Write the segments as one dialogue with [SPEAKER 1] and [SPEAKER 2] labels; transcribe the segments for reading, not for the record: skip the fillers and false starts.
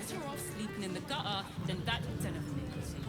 [SPEAKER 1] better off sleeping in the gutter than that den of nicotine.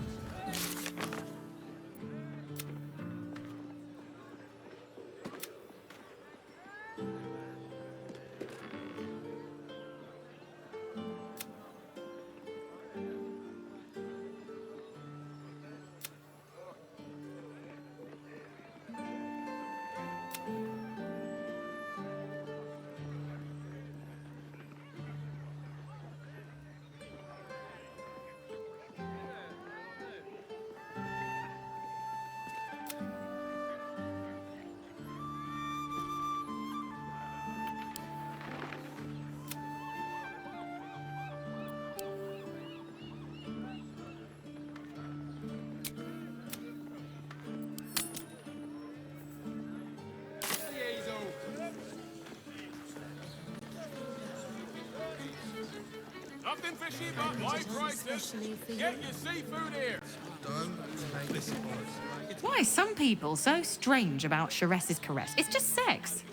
[SPEAKER 2] Nothing fishy but high prices. Get your seafood here.
[SPEAKER 3] Why are some people so strange about Sharess's caress? It's just sex.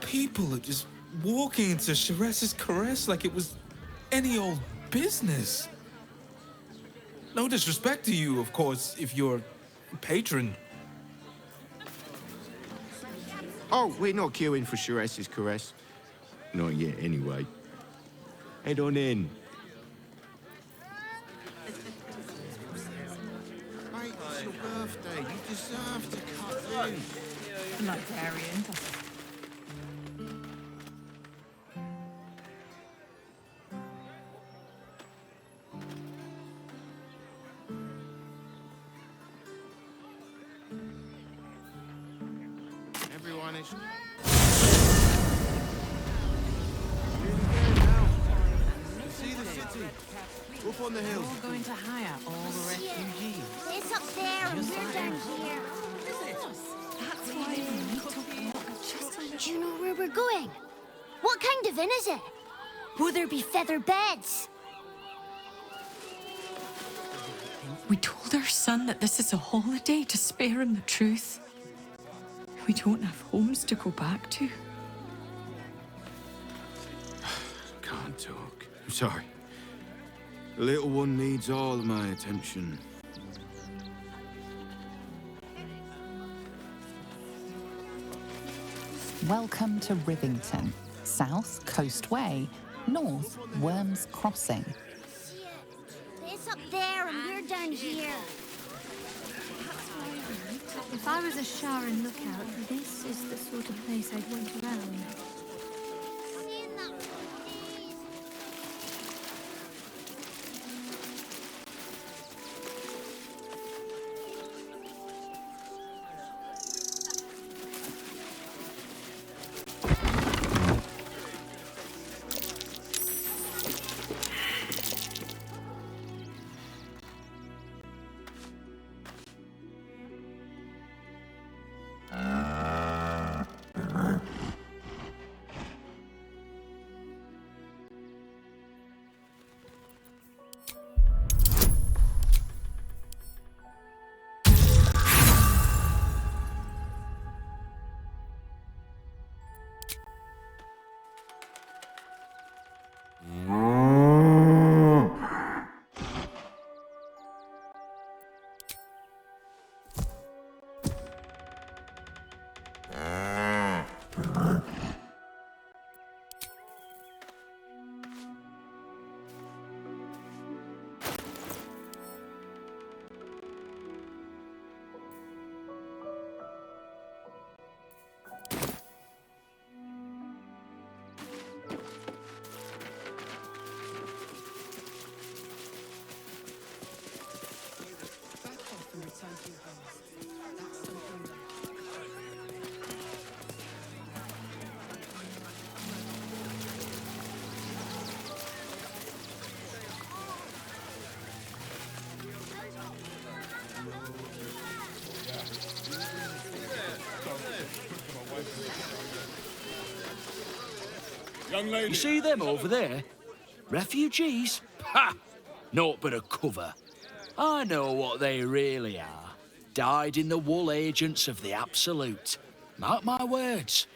[SPEAKER 4] People are just walking into Sharess's caress like it was any old business. No disrespect to you, of course, if you're a patron.
[SPEAKER 5] Oh, we're not queuing for Sharess's caress. Not yet, anyway. Head on in. Mate, it's your birthday. You deserve to cut in.
[SPEAKER 3] Librarian.
[SPEAKER 5] Everyone is... See the city. Up on the hill.
[SPEAKER 6] We're going to hire all the refugees.
[SPEAKER 7] It's up there and we're down here.
[SPEAKER 3] That's why we need to walk just a little.
[SPEAKER 7] Do you know where we're going? What kind of inn is it? Will there be feather beds?
[SPEAKER 3] We told our son that this is a holiday to spare him the truth. We don't have homes to go back to.
[SPEAKER 5] Can't talk. I'm sorry. The little one needs all of my attention.
[SPEAKER 6] Welcome to Rivington. South, Coast Way. North, Worms Crossing.
[SPEAKER 7] It's up there and we're down here.
[SPEAKER 8] If I was a Sharon lookout, this is the sort of place I'd want around.
[SPEAKER 7] Seen that for days.
[SPEAKER 2] Young lady.
[SPEAKER 9] You see them over there? Refugees? Ha! Naught but a cover. I know what they really are. Dyed-in-the-wool agents of the Absolute. Mark my words.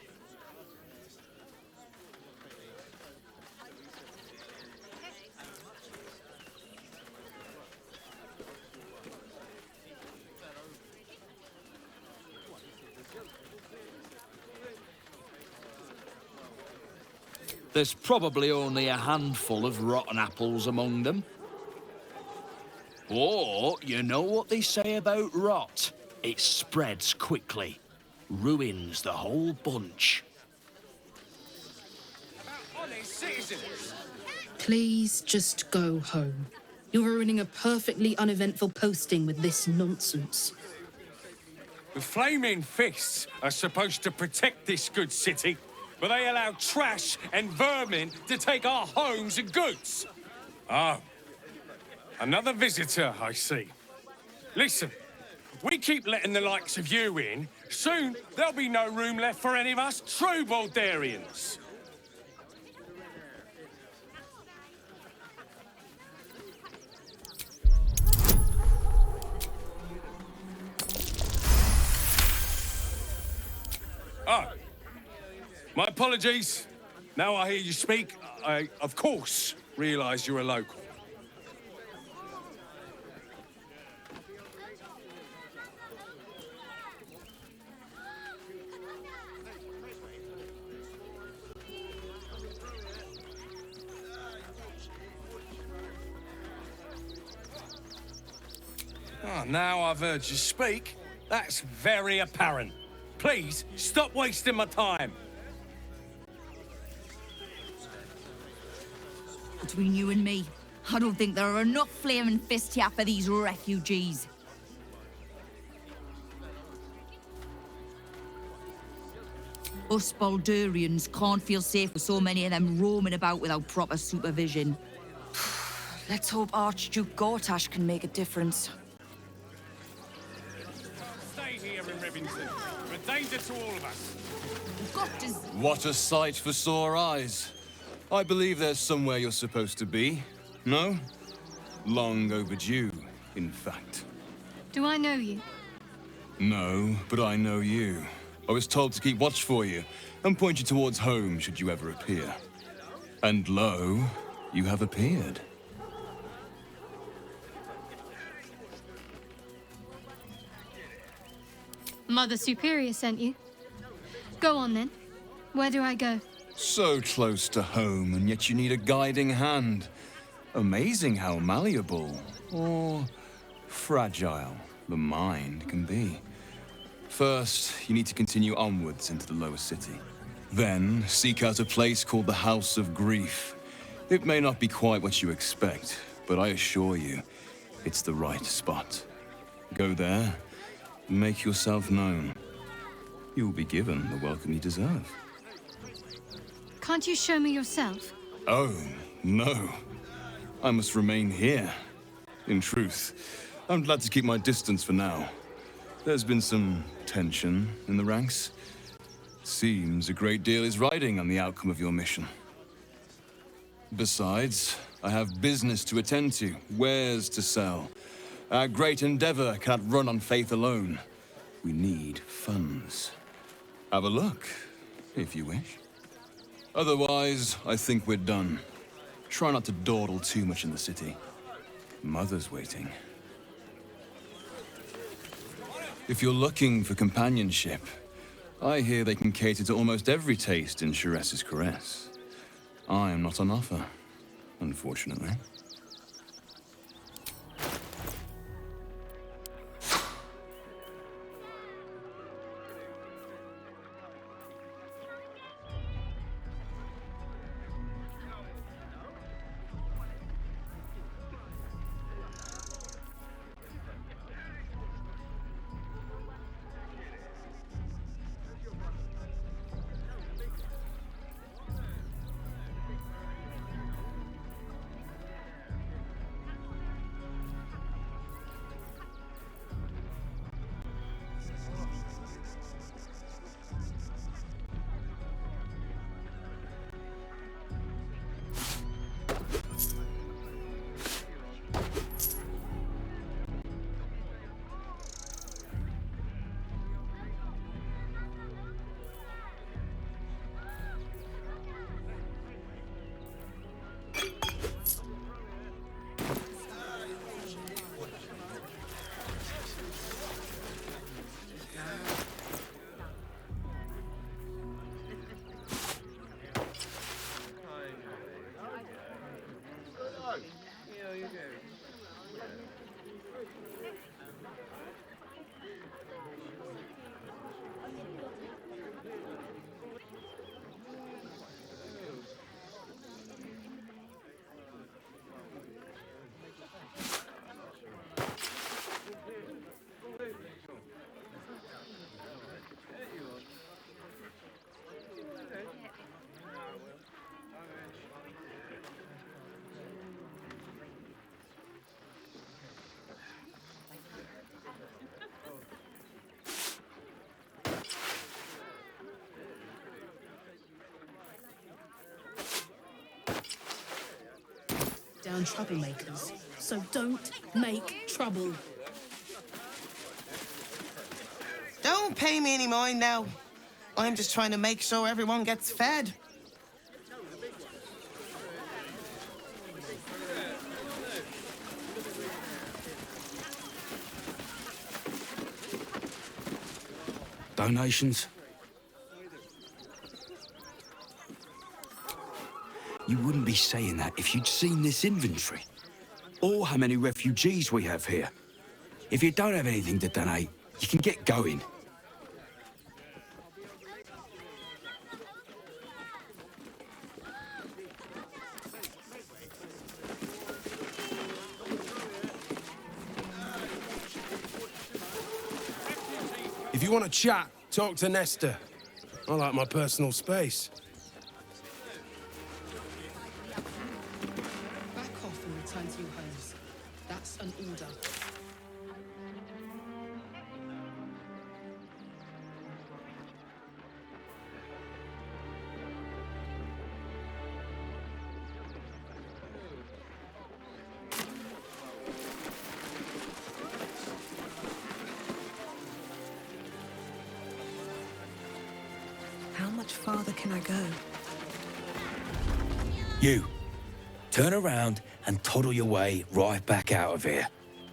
[SPEAKER 9] There's probably only a handful of rotten apples among them. Or, you know what they say about rot? It spreads quickly. Ruins the whole bunch.
[SPEAKER 10] Please just go home. You're ruining a perfectly uneventful posting with this nonsense.
[SPEAKER 2] The Flaming Fists are supposed to protect this good city, but they allow trash and vermin to take our homes and goods. Oh, another visitor, I see. Listen, we keep letting the likes of you in, soon there'll be no room left for any of us true Baldurians. Oh, my apologies. Now I hear you speak, I, of course, realise you're a local. Oh, now I've heard you speak. That's very apparent. Please, stop wasting my time.
[SPEAKER 11] Between you and me, I don't think there are enough flaming fists here for these refugees. Us Baldurians can't feel safe with so many of them roaming about without proper supervision.
[SPEAKER 3] Let's hope Archduke Gortash can make a difference.
[SPEAKER 2] Stay here in Rivington. We're a danger to all of us.
[SPEAKER 12] What a sight for sore eyes. I believe there's somewhere you're supposed to be. No? Long overdue, in fact.
[SPEAKER 8] Do I know you?
[SPEAKER 12] No, but I know you. I was told to keep watch for you and point you towards home should you ever appear. And lo, you have appeared.
[SPEAKER 8] Mother Superior sent you. Go on then. Where do I go?
[SPEAKER 12] So close to home, and yet you need a guiding hand. Amazing how malleable, or fragile, the mind can be. First, you need to continue onwards into the lower city. Then, seek out a place called the House of Grief. It may not be quite what you expect, but I assure you, it's the right spot. Go there, make yourself known. You will be given the welcome you deserve.
[SPEAKER 8] Can't you show me yourself?
[SPEAKER 12] Oh, no. I must remain here. In truth, I'm glad to keep my distance for now. There's been some tension in the ranks. Seems a great deal is riding on the outcome of your mission. Besides, I have business to attend to, wares to sell. Our great endeavor cannot run on faith alone. We need funds. Have a look, if you wish. Otherwise, I think we're done. Try not to dawdle too much in the city. Mother's waiting. If you're looking for companionship, I hear they can cater to almost every taste in Sharess's Caress. I am not on offer, unfortunately.
[SPEAKER 10] down troublemakers. So don't make trouble.
[SPEAKER 13] Don't pay me any mind now. I'm just trying to make sure everyone gets fed.
[SPEAKER 9] Donations? You wouldn't be saying that if you'd seen this inventory. Or how many refugees we have here. If you don't have anything to donate, you can get going.
[SPEAKER 14] If you want to chat, talk to Nestor. I like my personal space.
[SPEAKER 10] Back off and return to your homes. That's an order.
[SPEAKER 15] How much farther can I go?
[SPEAKER 9] You, turn around and toddle your way right back out of here.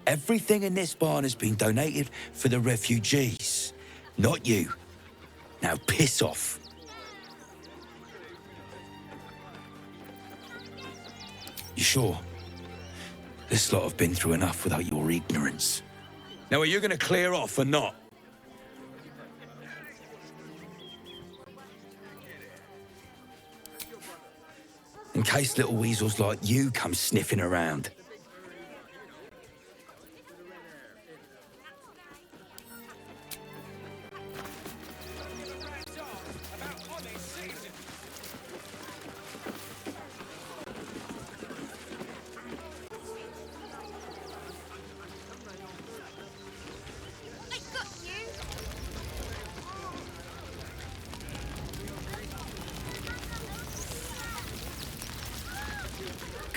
[SPEAKER 9] Everything in this barn has been donated for the refugees, not you. Now piss off. You sure? This lot have been through enough without your ignorance. Now are you going to clear off or not? In case little weasels like you come sniffing around.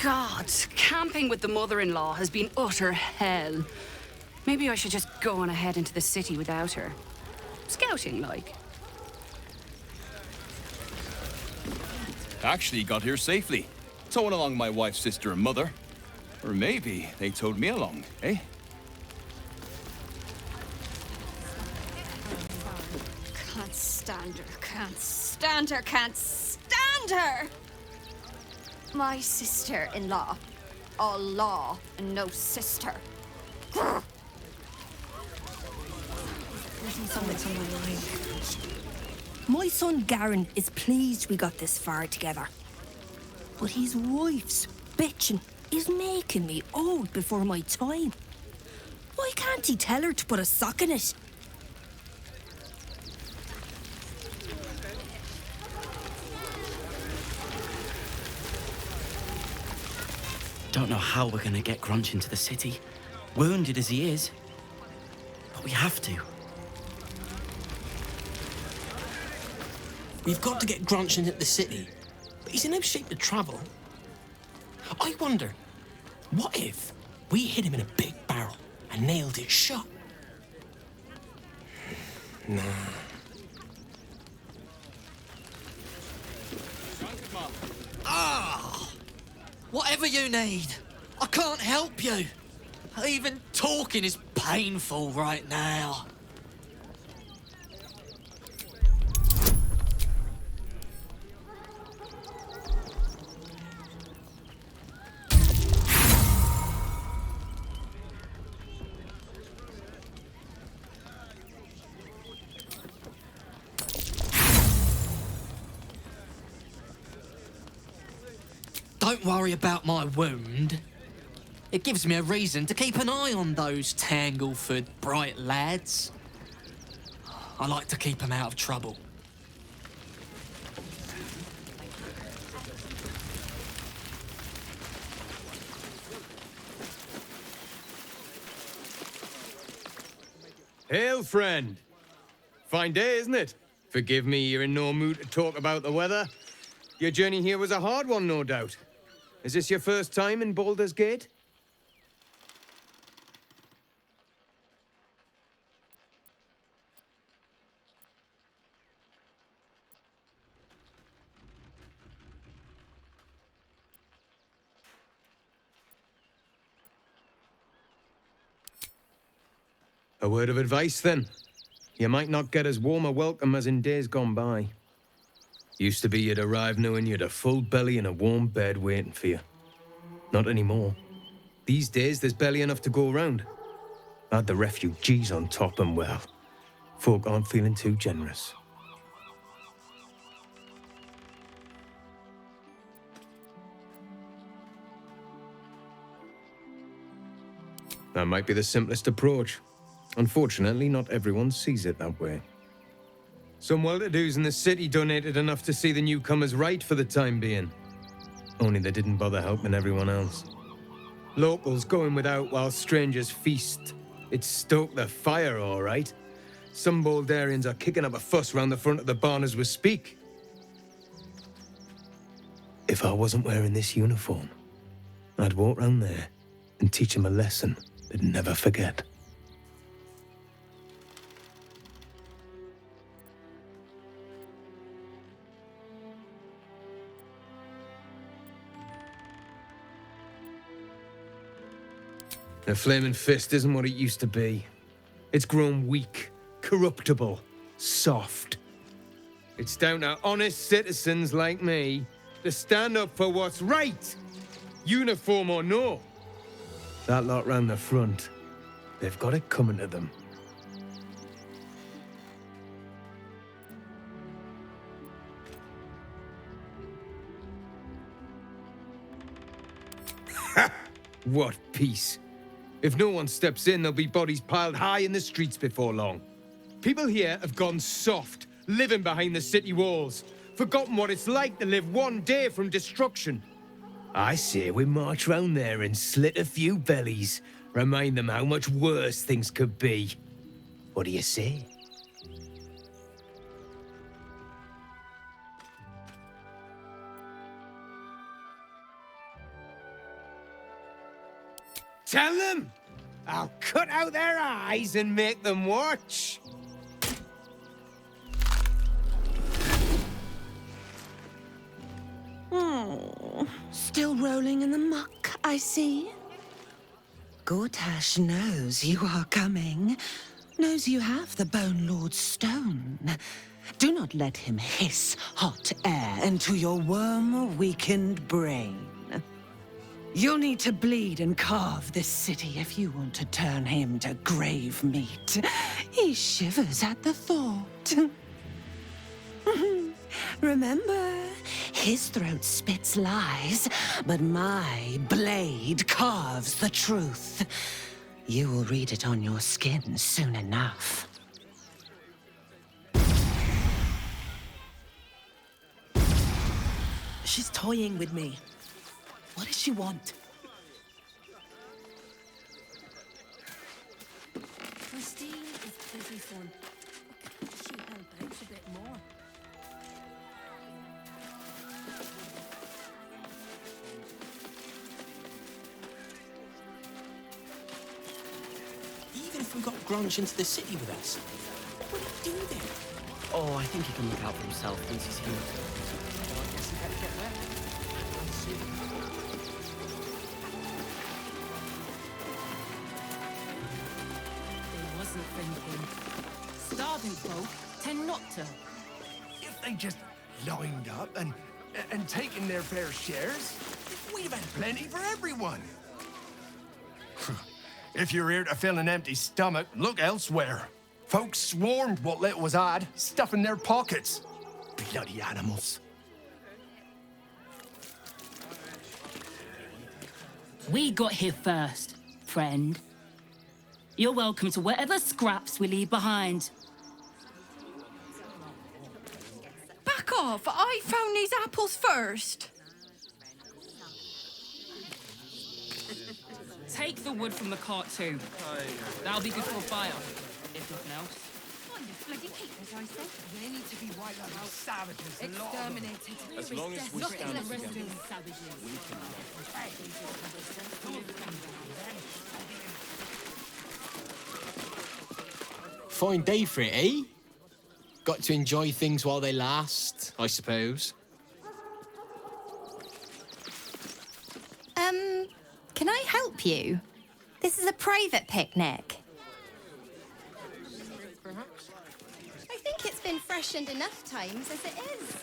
[SPEAKER 16] God, camping with the mother-in-law has been utter hell. Maybe I should just go on ahead into the city without her. Scouting, like.
[SPEAKER 12] Actually got here safely. Towing along my wife's sister and mother. Or maybe they towed me along, eh?
[SPEAKER 16] Can't stand her, can't stand her, can't stand her! My sister-in-law. All law and no sister. Grr.
[SPEAKER 15] Something's on my mind. My son Garen is pleased we got this far together. But his wife's bitching is making me old before my time. Why can't he tell her to put a sock in it?
[SPEAKER 17] Don't know how we're gonna get Grunch into the city, wounded as he is. But we have to.
[SPEAKER 18] We've got to get Grunch into the city, but he's in no shape to travel. I wonder, what if we hid him in a big barrel and nailed it shut? Nah.
[SPEAKER 19] Ah! Whatever you need, I can't help you. Even talking is painful right now. Don't worry about my wound. It gives me a reason to keep an eye on those Tangleford bright lads. I like to keep them out of trouble.
[SPEAKER 20] Hail, friend. Fine day, isn't it? Forgive me, you're in no mood to talk about the weather. Your journey here was a hard one, no doubt. Is this your first time in Baldur's Gate? A word of advice, then. You might not get as warm a welcome as in days gone by. Used to be you'd arrive knowing you'd a full belly and a warm bed waiting for you. Not anymore. These days, there's barely enough to go around. Add the refugees on top and, well, folk aren't feeling too generous. That might be the simplest approach. Unfortunately, not everyone sees it that way. Some well-to-dos in the city donated enough to see the newcomers right for the time being. Only they didn't bother helping everyone else. Locals going without while strangers feast. It stoked the fire, all right. Some Baldurians are kicking up a fuss round the front of the barn as we speak. If I wasn't wearing this uniform, I'd walk round there and teach them a lesson they'd never forget. The Flaming Fist isn't what it used to be. It's grown weak, corruptible, soft. It's down to honest citizens like me to stand up for what's right, uniform or no. That lot round the front, they've got it coming to them. Ha! What peace. If no one steps in, there'll be bodies piled high in the streets before long. People here have gone soft, living behind the city walls, forgotten what it's like to live one day from destruction. I say we march round there and slit a few bellies, remind them how much worse things could be. What do you say? Tell them! I'll cut out their eyes and make them watch.
[SPEAKER 21] Oh, still rolling in the muck, I see. Gortash knows you are coming. Knows you have the Bone Lord's stone. Do not let him hiss hot air into your worm-weakened brain. You'll need to bleed and carve this city if you want to turn him to grave meat. He shivers at the thought. Remember, his throat spits lies, but my blade carves the truth. You will read it on your skin soon enough.
[SPEAKER 15] She's toying with me. What does she want?
[SPEAKER 8] Christine is busy, son. Can she help out a bit more?
[SPEAKER 18] Even if we got Grunge into the city with us, what would he do then?
[SPEAKER 17] Oh, I think he can look out for himself once he's here. I guess he better get wet.
[SPEAKER 1] They wasn't thinking. Starving folk tend not to.
[SPEAKER 22] If they just lined up and taken their fair shares, we'd have had plenty for everyone. If you're here to fill an empty stomach, look elsewhere. Folks swarmed what little was had, stuffing their pockets. Bloody animals.
[SPEAKER 1] We got here first, friend. You're welcome to whatever scraps we leave behind.
[SPEAKER 3] Back off! I found these apples first.
[SPEAKER 1] Take the wood from the cart too. That'll be good for a fire, if nothing else.
[SPEAKER 11] bloody keepers, I said.
[SPEAKER 4] They need to be wiped out. Savages.
[SPEAKER 11] Exterminated.
[SPEAKER 2] As long as we
[SPEAKER 11] Nothing
[SPEAKER 2] stand
[SPEAKER 11] left
[SPEAKER 2] together,
[SPEAKER 11] to do.
[SPEAKER 2] we can.
[SPEAKER 18] Fine day for it, eh? Got to enjoy things while they last, I suppose.
[SPEAKER 5] Can I help you? This is a private picnic. I think it's been freshened enough times as it is.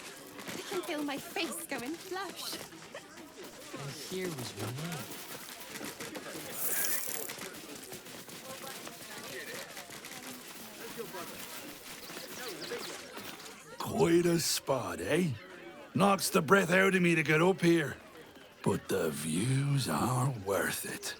[SPEAKER 5] I can feel my face going flush.
[SPEAKER 18] Here was your name.
[SPEAKER 23] Quite a spot, eh? Knocks the breath out of me to get up here. But the views are worth it.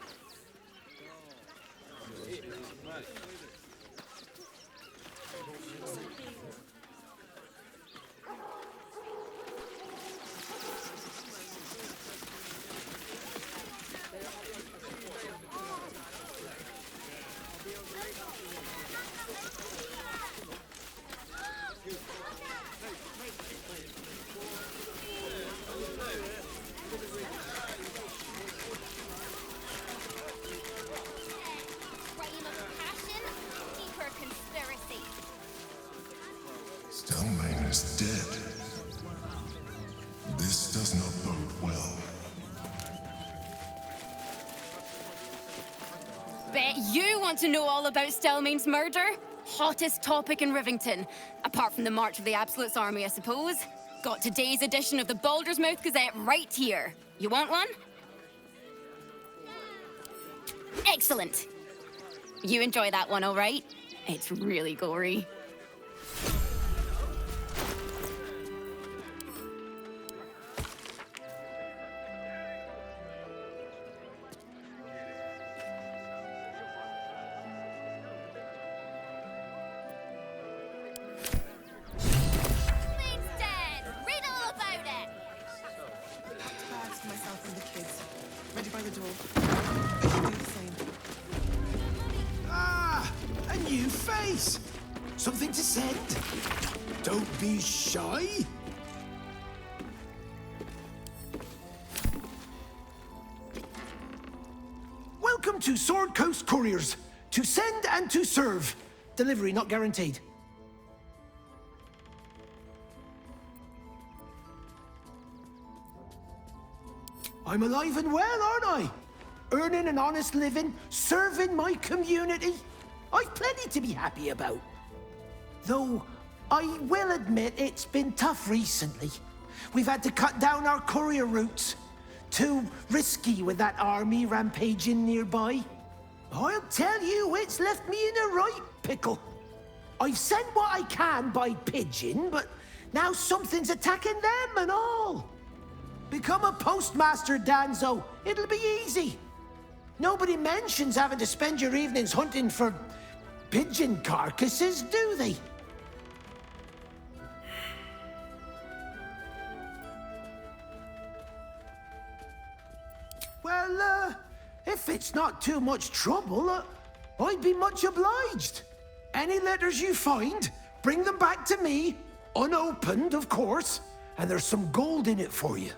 [SPEAKER 7] Frame of passion, deeper conspiracy.
[SPEAKER 24] Stelmane is dead. This does not bode well.
[SPEAKER 16] Bet you want to know all about Stelmane's murder? Hottest topic in Rivington. Apart from the March of the Absolute's army, I suppose. Got today's edition of the Baldur's Mouth Gazette right here. You want one? Excellent. You enjoy that one, all right? It's really gory.
[SPEAKER 7] Stelmane's dead! Read all about it!
[SPEAKER 4] Bags for myself and the kids. Ready by the door. They should do the same.
[SPEAKER 14] Ah! A new face! Something to send? Don't be shy! Welcome to Sword Coast Couriers. To send and to serve. Delivery not guaranteed. I'm alive and well, aren't I? Earning an honest living, serving my community. I've plenty to be happy about. Though, I will admit it's been tough recently. We've had to cut down our courier routes. Too risky with that army rampaging nearby. I'll tell you, it's left me in a right pickle. I've sent what I can by pigeon, but now something's attacking them and all. Become a postmaster, Danzo. It'll be easy. Nobody mentions having to spend your evenings hunting for pigeon carcasses, do they? Well, if it's not too much trouble, I'd be much obliged. Any letters you find, bring them back to me, unopened, of course, and there's some gold in it for you.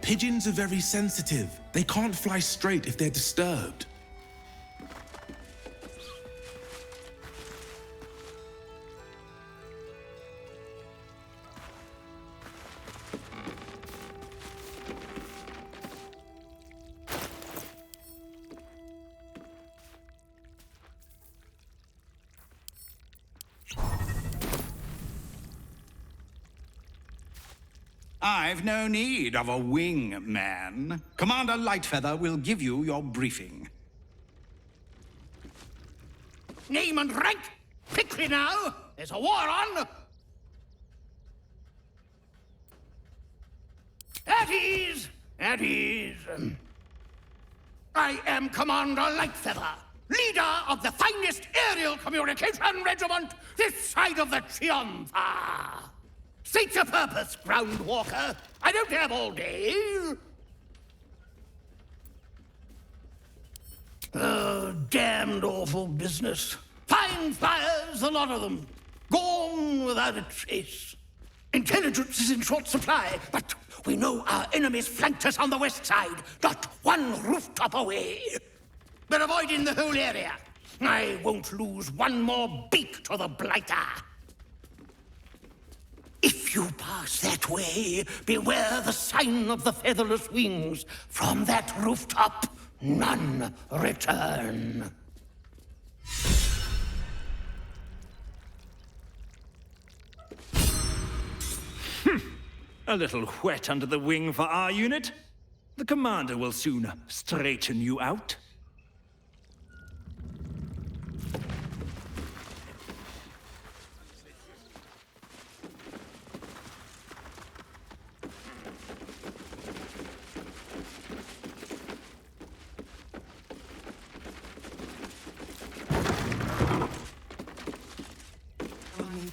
[SPEAKER 6] Pigeons are very sensitive. They can't fly straight if they're disturbed.
[SPEAKER 9] I've no need of a wing man. Commander Lightfeather will give you your briefing.
[SPEAKER 14] Name and rank! Quickly now! There's a war on! At ease! At ease! I am Commander Lightfeather, leader of the finest aerial communication regiment this side of the Triumpha. State your purpose, Groundwalker. I don't have all day. Oh, damned awful business. Fine fires, a lot of them. Gone without a trace. Intelligence is in short supply, but we know our enemies flanked us on the west side, not one rooftop away. We're avoiding the whole area. I won't lose one more beak to the blighter. If you pass that way, beware the sign of the featherless wings. From that rooftop, none return.
[SPEAKER 10] A little wet under the wing for our unit. The commander will soon straighten you out.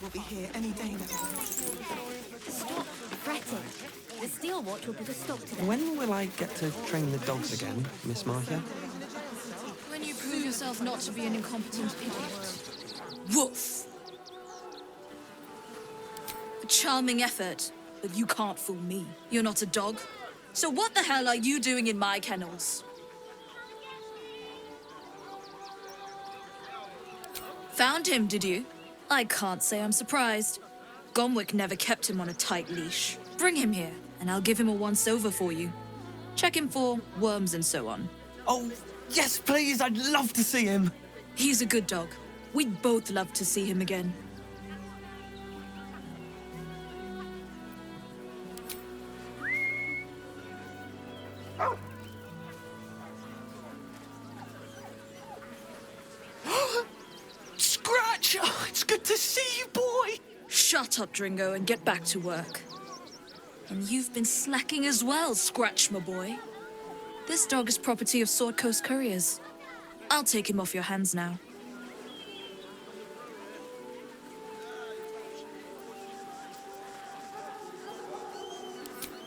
[SPEAKER 4] We'll be here any day now.
[SPEAKER 8] Stop fretting. The Steel Watch will put a stop to that.
[SPEAKER 13] When will I get to train the dogs again, Miss Martha?
[SPEAKER 3] When you prove yourself not to be an incompetent idiot. Woof! A charming effort, but you can't fool me. You're not a dog. So what the hell are you doing in my kennels? Found him, did you? I can't say I'm surprised. Gomwick never kept him on a tight leash. Bring him here, and I'll give him a once-over for you. Check him for worms and so on.
[SPEAKER 13] Oh, yes, please, I'd love to see him.
[SPEAKER 3] He's a good dog. We'd both love to see him again.
[SPEAKER 13] Scratch! Oh, it's good to see you, boy!
[SPEAKER 3] Shut up, Dringo, and get back to work. And you've been slacking as well, Scratch, my boy. This dog is property of Sword Coast Couriers. I'll take him off your hands now.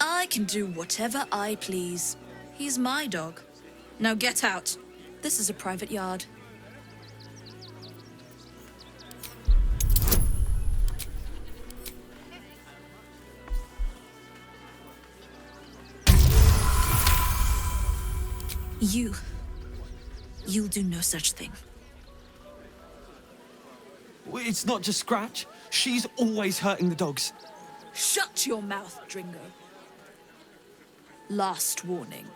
[SPEAKER 3] I can do whatever I please. He's my dog. Now get out. This is a private yard. You'll do no such thing.
[SPEAKER 13] It's not just Scratch. She's always hurting the dogs.
[SPEAKER 3] Shut your mouth, Dringo. Last warning.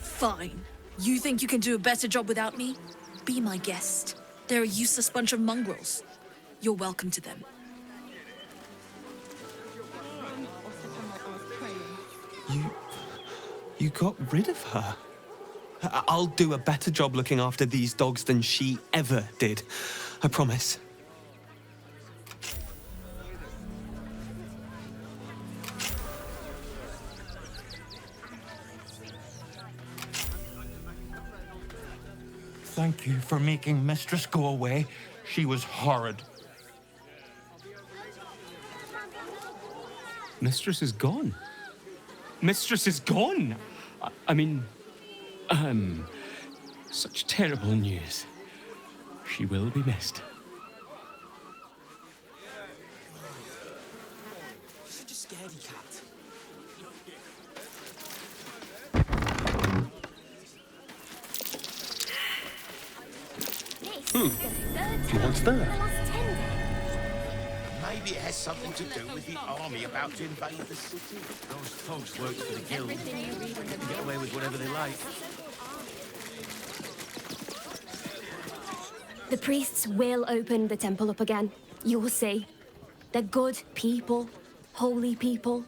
[SPEAKER 3] Fine. You think you can do a better job without me? Be my guest. They're a useless bunch of mongrels. You're welcome to them.
[SPEAKER 13] You got rid of her. I'll do a better job looking after these dogs than she ever did. I promise.
[SPEAKER 25] Thank you for making Mistress go away. She was horrid.
[SPEAKER 13] Mistress is gone. Mistress is gone! I mean, such terrible news. She will be missed.
[SPEAKER 14] Such a scaredy cat.
[SPEAKER 6] What's that?
[SPEAKER 14] Maybe it has something to do with the army about to invade the city.
[SPEAKER 12] Those thugs work for the guild. They can get away with whatever they like.
[SPEAKER 8] The priests will open the temple up again. You will see. They're good people, holy people.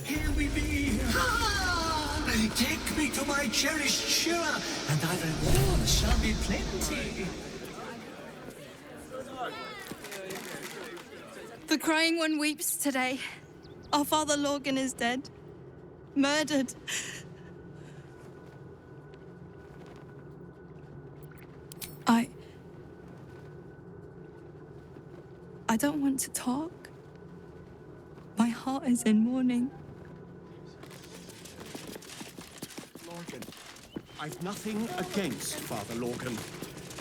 [SPEAKER 9] Here we be! Take me to my cherished Shira, and thy reward shall be plenty.
[SPEAKER 19] The crying one weeps today. Our father Lorgan is dead. Murdered. I don't want to talk. My heart is in mourning.
[SPEAKER 14] Lorgan, I've nothing against Father Lorgan.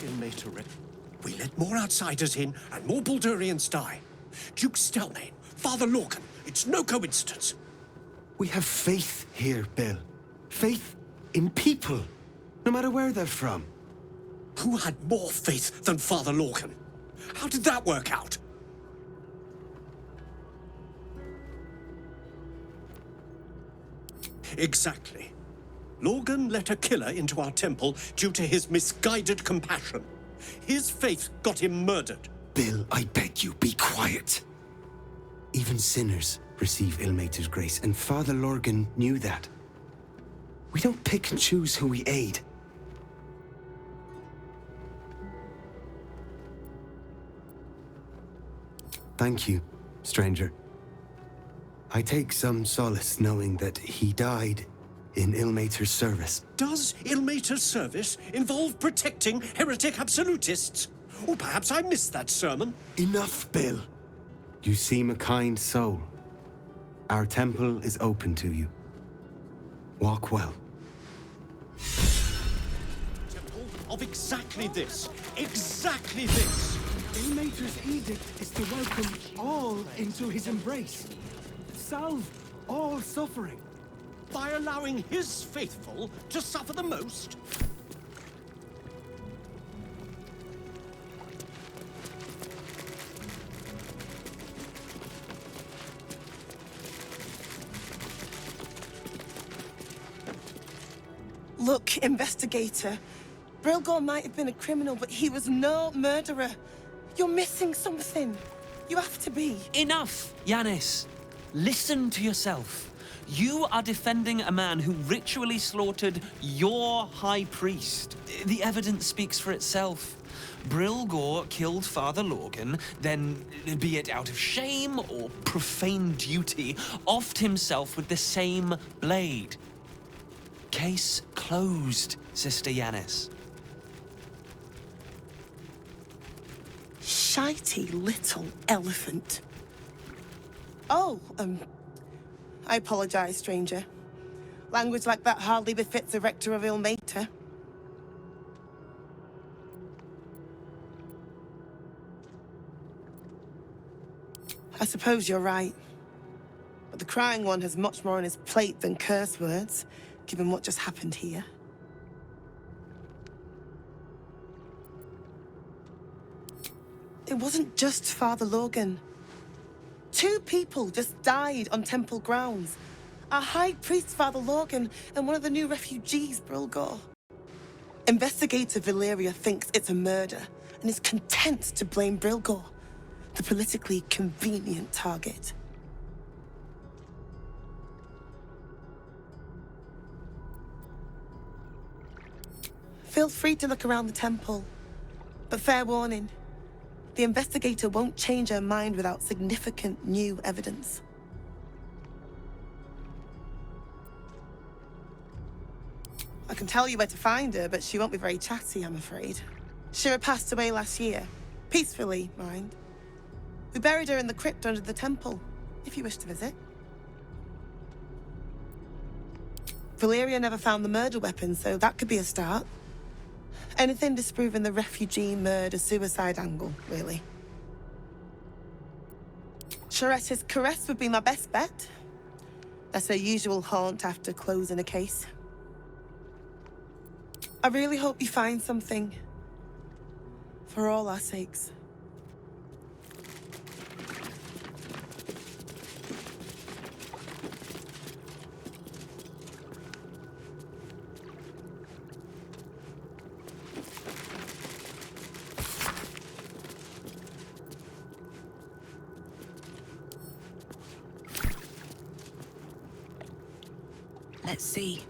[SPEAKER 14] Illiterate. We let more outsiders in, and more Baldurians die. Duke Stelmane, Father Lorgan, it's no coincidence.
[SPEAKER 20] We have faith here, Bill. Faith in people, no matter where they're from.
[SPEAKER 14] Who had more faith than Father Lorgan? How did that work out? Exactly. Lorgan let a killer into our temple due to his misguided compassion. His faith got him murdered.
[SPEAKER 20] Bill, I beg you, be quiet. Even sinners receive Ilmater's grace, and Father Lorgan knew that. We don't pick and choose who we aid. Thank you, stranger. I take some solace knowing that he died in Ilmater's service.
[SPEAKER 14] Does Ilmater's service involve protecting heretic absolutists? Or perhaps I missed that sermon.
[SPEAKER 20] Enough, Bill. You seem a kind soul. Our temple is open to you. Walk well.
[SPEAKER 14] Temple of exactly this. Exactly this.
[SPEAKER 21] Ilmater's edict is to welcome all into his embrace. Salve all suffering.
[SPEAKER 14] By allowing his faithful to suffer the most?
[SPEAKER 4] Look, investigator. Brilgor might have been a criminal, but he was no murderer. You're missing something. You have to be.
[SPEAKER 13] Enough, Yanis. Listen to yourself. You are defending a man who ritually slaughtered your high priest. The evidence speaks for itself. Brilgor killed Father Lorgan, then, be it out of shame or profane duty, offed himself with the same blade. Case closed, Sister Yanis.
[SPEAKER 4] Shitey little elephant. Oh, I apologize, stranger. Language like that hardly befits a rector of Ilmater. I suppose you're right. But the crying one has much more on his plate than curse words, given what just happened here. It wasn't just Father Lorgan. 2 people just died on temple grounds. Our high priest, Father Lorgan, and one of the new refugees, Brilgor. Investigator Valeria thinks it's a murder and is content to blame Brilgor, the politically convenient target. Feel free to look around the temple, but fair warning. The investigator won't change her mind without significant new evidence. I can tell you where to find her, but she won't be very chatty, I'm afraid. Shira passed away last year. Peacefully, mind. We buried her in the crypt under the temple, if you wish to visit. Valeria never found the murder weapon, so that could be a start. Anything disproving the refugee murder-suicide angle, really. Charette's caress would be my best bet. That's her usual haunt after closing a case. I really hope you find something. For all our sakes.
[SPEAKER 1] Let's see.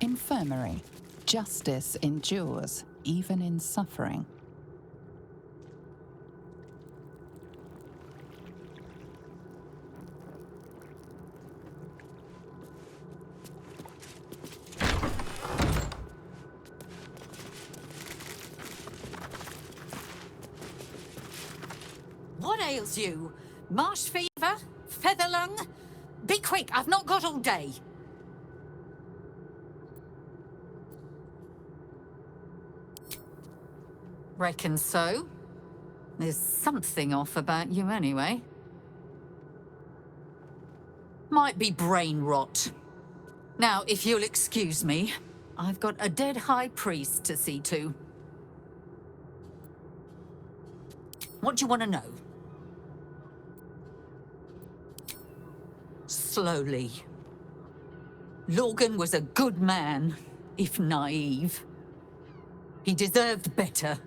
[SPEAKER 15] Infirmary. Justice endures, even in suffering.
[SPEAKER 1] What ails you? Marsh fever? Feather lung? Be quick, I've not got all day. Reckon so. There's something off about you anyway. Might be brain rot. Now, if you'll excuse me, I've got a dead high priest to see to. What do you want to know? Slowly. Lorgan was a good man, if naive. He deserved better.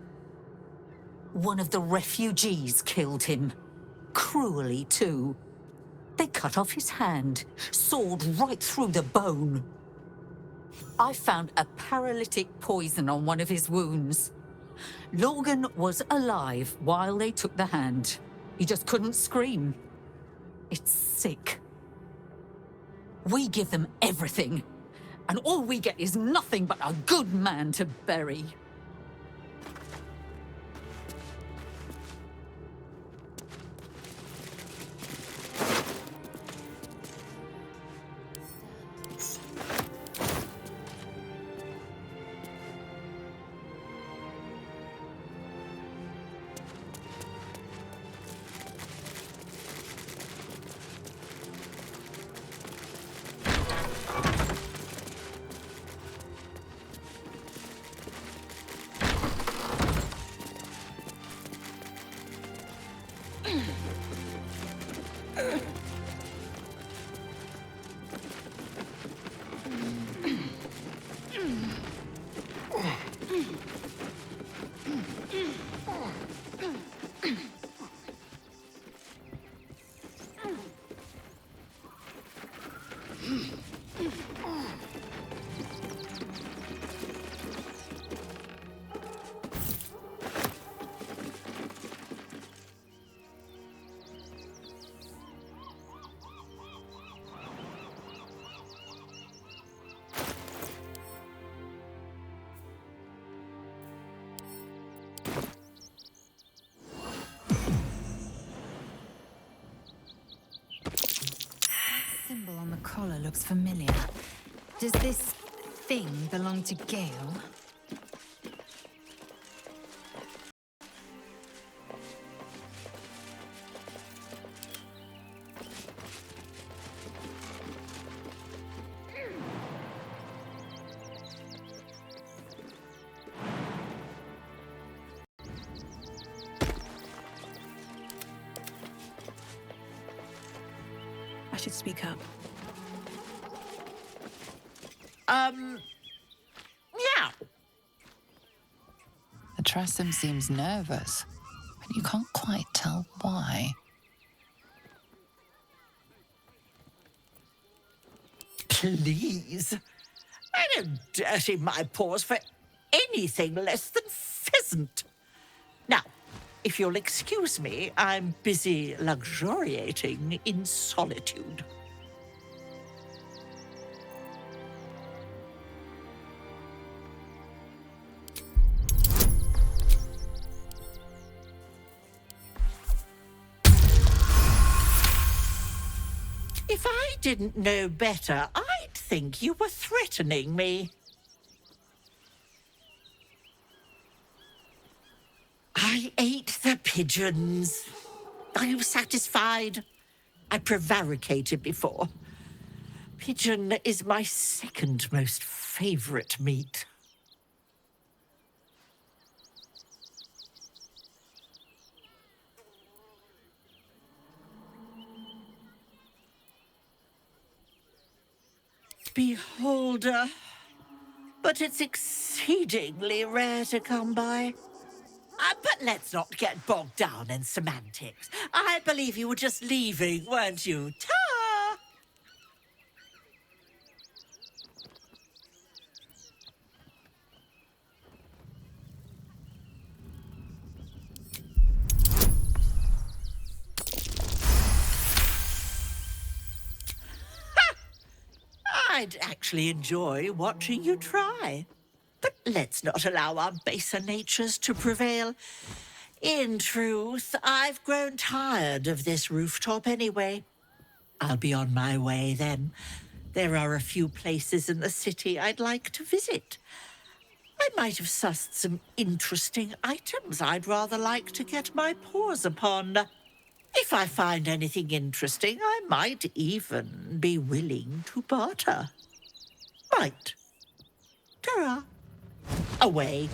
[SPEAKER 1] One of the refugees killed him. Cruelly, too. They cut off his hand, sawed right through the bone. I found a paralytic poison on one of his wounds. Lorgan was alive while they took the hand. He just couldn't scream. It's sick. We give them everything, and all we get is nothing but a good man to bury. Symbol on the collar looks familiar. Does this thing belong to Gale?
[SPEAKER 19] I should speak up.
[SPEAKER 1] Yeah.
[SPEAKER 15] The Trassum seems nervous, but you can't quite tell why.
[SPEAKER 17] Please. I don't dirty my paws for anything less than pheasant. Now, if you'll excuse me, I'm busy luxuriating in solitude. If I didn't know better, I'd think you were threatening me. I ate the pigeons. Are you satisfied? I prevaricated before. Pigeon is my second most favorite meat. Beholder. But it's exceedingly rare to come by. But let's not get bogged down in semantics. I believe you were just leaving, weren't you? Ta! I'd actually enjoy watching you try. But let's not allow our baser natures to prevail. In truth, I've grown tired of this rooftop anyway. I'll be on my way then. There are a few places in the city I'd like to visit. I might have sussed some interesting items I'd rather like to get my paws upon. If I find anything interesting, I might even be willing to barter. Right. Ta-ra. Away.